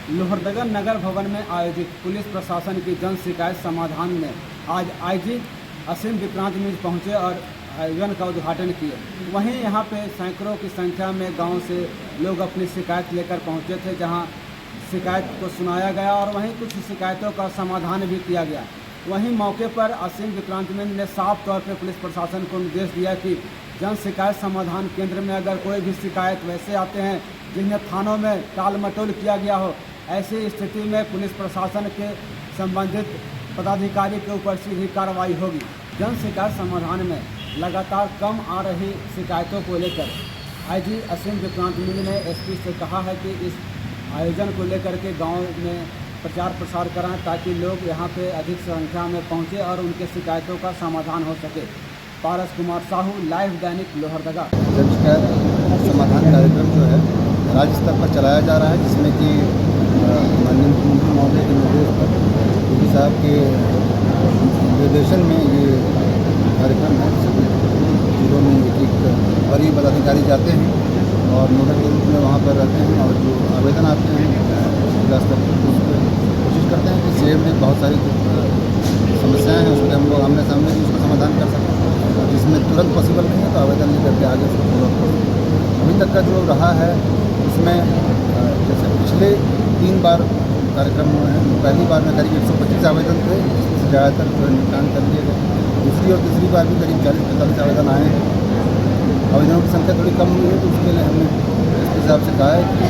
लोहरदगा नगर भवन में आयोजित पुलिस प्रशासन की जन शिकायत समाधान में आज आईजी असीम विक्रांत मिश्र पहुंचे और आयोजन का उद्घाटन किए। वहीं यहां पे सैकड़ों की संख्या में गांव से लोग अपनी शिकायत लेकर पहुंचे थे, जहां शिकायत को सुनाया गया और वहीं कुछ शिकायतों का समाधान भी किया गया। वहीं मौके पर असीम विक्रांत मिश्र ने साफ तौर पर पुलिस प्रशासन को निर्देश दिया कि जन शिकायत समाधान केंद्र में अगर कोई भी शिकायत वैसे आते हैं जिन्हें थानों में टाल मटोल किया गया हो, ऐसी स्थिति में पुलिस प्रशासन के संबंधित पदाधिकारी के ऊपर सीधी कार्रवाई होगी। जन शिकायत समाधान में लगातार कम आ रही शिकायतों को लेकर आईजी असीम विक्रांत मिश्र ने एसपी से कहा है कि इस आयोजन को लेकर के गांव में प्रचार प्रसार कराएं ताकि लोग यहां पे अधिक संख्या में पहुंचे और उनके शिकायतों का समाधान हो सके। पारस कुमार साहू, लाइव दैनिक, लोहरदगा। जन शिकायत समाधान कार्यक्रम जो है राज्य स्तर पर चलाया जा रहा है, जिसमें कि माननीय मुख्यमंत्री महोदय के निर्देश पर डी साहब के निर्देशन में ये कार्यक्रम है। सभी जिलों में एक वरीय पदाधिकारी जाते हैं और नोडल के रूप में वहाँ पर रहते हैं और जो आवेदन आते हैं जिला स्तर पर कोशिश करते हैं कि शहर में बहुत सारी समस्याएं हैं उसमें हम लोग आमने सामने भी उसका समाधान कर सकते हैं, और जिसमें तुरंत पॉसिबल नहीं है तो आवेदन नहीं करके आगे उसको फॉलो अप करें। अभी तक का जो रहा है उसमें जैसे पिछले 3 बार कार्यक्रम हुए हैं। पहली बार में करीब 125 आवेदन थे, जिसमें से ज़्यादातर निपटान कर दिए गए। दूसरी और तीसरी बार भी करीब 40-45 आवेदन आए हैं। आवेदनों की संख्या थोड़ी कम हुई है, तो उसके लिए हमने एसपी साहब से कहा है कि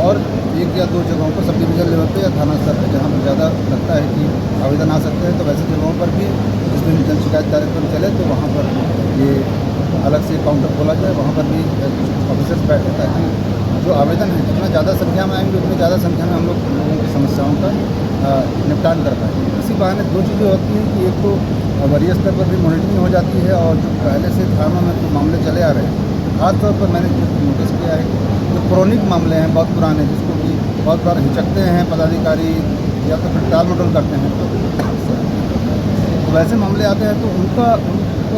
और 1 या 2 जगहों पर सब डिवीजन लेवल पर या थाना स्तर पर जहाँ पर ज़्यादा लगता है कि आवेदन आ सकते हैं, तो वैसे जगहों पर भी जिस दिन जन शिकायत कार्यक्रम चले तो वहाँ पर ये अलग से काउंटर खोला जाए, वहाँ पर भी ऑफिसर्स बैठे ताकि जो आवेदन है जितना ज़्यादा संख्या में आएंगे उतनी ज़्यादा संख्या में हम लोगों की समस्याओं का निपटान कर पाएंगे। इसी बहाने 2 चीज़ें होती हैं कि एक तो वरीय स्तर पर भी मॉनिटरिंग हो जाती है, और जो पहले से थानों में जो मामले चले आ रहे हैं, खासतौर पर मैंने जो नोटिस किया है कि जो क्रॉनिक मामले हैं बहुत पुराने, जिसको कि बहुत बार हिचकते हैं पदाधिकारी या तो फिर टाल मटोल करते हैं, तो वैसे मामले आते हैं तो उनको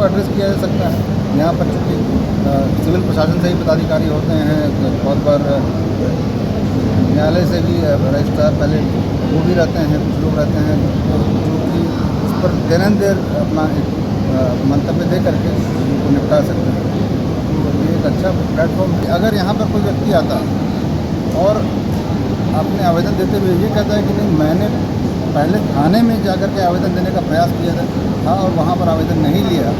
एड्रेस किया जा सकता है। यहाँ पर चूँकि सिविल प्रशासन से ही पदाधिकारी होते हैं, बहुत बार न्यायालय से भी रजिस्ट्रार पहले वो भी रहते हैं, कुछ लोग रहते हैं जो कि उस पर देर देर अपना एक मंतव्य दे करके उनको निपटा सकते हैं। तो ये एक अच्छा प्लेटफॉर्म है। अगर यहाँ पर कोई व्यक्ति आता है और अपने आवेदन देते हुए ये कहता है कि नहीं, मैंने पहले थाने में जाकर के आवेदन देने का प्रयास किया था और वहाँ पर आवेदन नहीं लिया,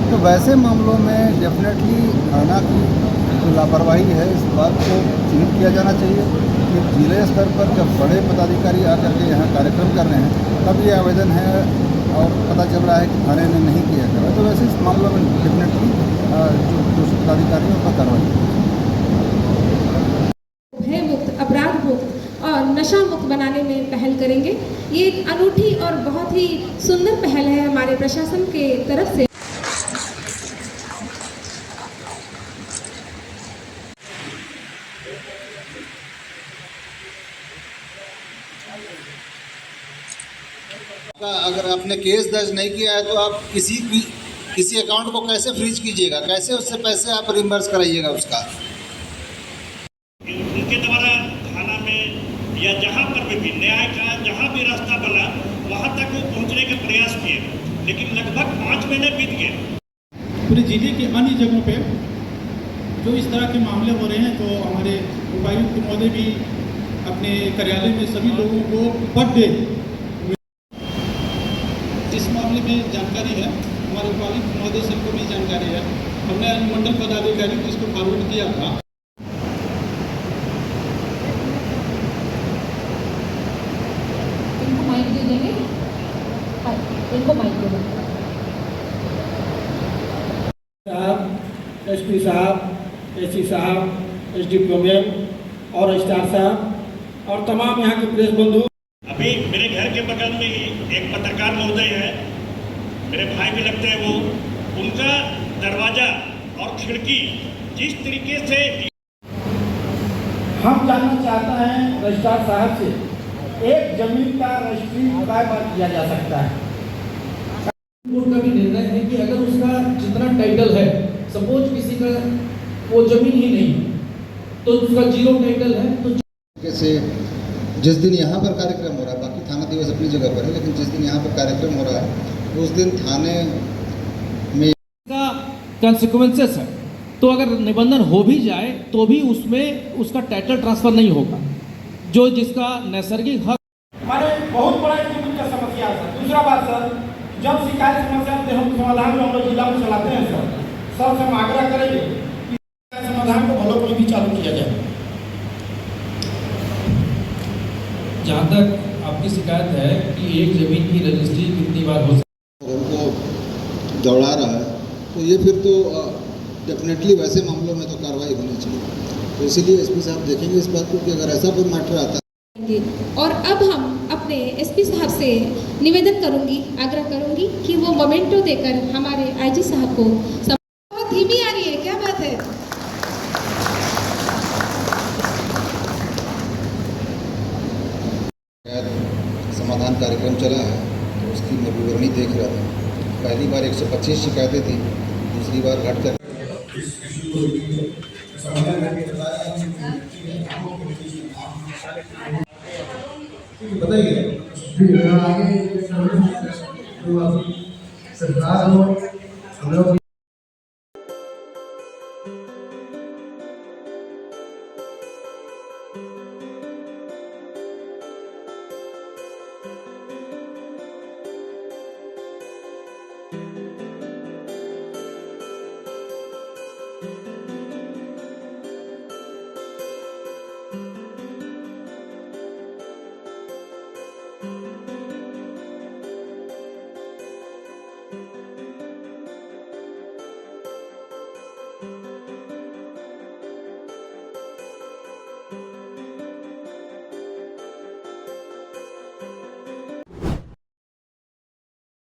तो वैसे मामलों में डेफिनेटली थाना की जो लापरवाही है इस बात को चिन्हित किया जाना चाहिए कि जिले स्तर पर जब बड़े पदाधिकारी आकर के यहाँ कार्यक्रम कर रहे हैं तब ये आवेदन है और पता चल रहा है कि थाने ने नहीं किया गया, तो वैसे इस मामलों में डेफिनेटली जो पदाधिकारियों पर कार्रवाई भय मुक्त, अपराध मुक्त और नशा मुक्त बनाने में पहल करेंगे। ये एक अनूठी और बहुत ही सुंदर पहल है हमारे प्रशासन के तरफ से। अगर आपने केस दर्ज नहीं किया है तो आप किसी अकाउंट को कैसे फ्रीज कीजिएगा, कैसे उससे पैसे आप रिम्बर्स कराइएगा उसका। उनके द्वारा थाना में या जहाँ पर भी न्याय का जहाँ भी रास्ता बना वहाँ तक वो पहुँचने का प्रयास किए, लेकिन लगभग 5 महीने बीत गए। पूरे जिले के अन्य जगहों पे जो इस तरह के मामले हो रहे हैं, तो हमारे उपायुक्त महोदय भी अपने कार्यालय में सभी लोगों को पर डे इस मामले में जानकारी है, हमारे उपायुक्त महोदय से को भी जानकारी है। हमने अनुमंडल पदाधिकारी को इसको फॉरवर्ड किया था। इनको माइक दे देंगे, इनको माइक दे देंगे। साहब, एसपी साहब, एससी साहब, एसडीपीओ और रजिस्ट्रार साहब और तमाम यहाँ के प्रेस बंधु। अभी मेरे घर के बगल में ही एक पत्रकार महोदय है, मेरे भाई भी लगते हैं, वो उनका दरवाजा और खिड़की जिस तरीके से हम जानना चाहते हैं रजिस्ट्रार साहब से, एक जमीन का रजिस्ट्री काय बार किया जा सकता है? कोर्ट का भी निर्णय है कि अगर उसका जितना टाइटल है, सपोज किसी का वो जमीन ही नहीं तो उसका 0 टाइटल है, तो कैसे जिस दिन यहाँ पर कार्यक्रम हो रहा है, बाकी थाना दिवस अपनी जगह पर है, लेकिन जिस दिन यहाँ पर कार्यक्रम हो रहा है उस दिन थाने में का कंसिक्वेंसेस है। तो अगर निबंधन हो भी जाए तो भी उसमें उसका टाइटल ट्रांसफर नहीं होगा, जो जिसका नैसर्गिक हक। हमारे बहुत बड़ा एक का समस्या है सर। दूसरा बात सर, जब शिकायत समस्या के हम समाधान में हम लोग जिला में चलाते हैं सर से हम आग्रह करेंगे कि समाधान को भलोपली भी चालू किया जाए। जहाँ तक आपकी शिकायत है कि एक ज़मीन की रजिस्ट्री कितनी बार हो सकती और उनको दौड़ा रहा है, तो ये फिर तो डेफिनेटली वैसे मामलों में तो कार्रवाई होनी चाहिए। तो इसीलिए एसपी साहब देखेंगे इस बात को कि अगर ऐसा कोई मैटर आता है। और अब हम अपने एसपी साहब से निवेदन करूंगी, आग्रह करूंगी कि वो मोमेंटो देकर हमारे आईजी साहब को बहुत धीमी आ रही है, क्या बात है। समाधान कार्यक्रम चला है तो उसकी मैं विवरणी देख रहा था। पहली बार 125 शिकायतें थी, दूसरी बार घट कर बताइए आगे सरकार हो हम लोग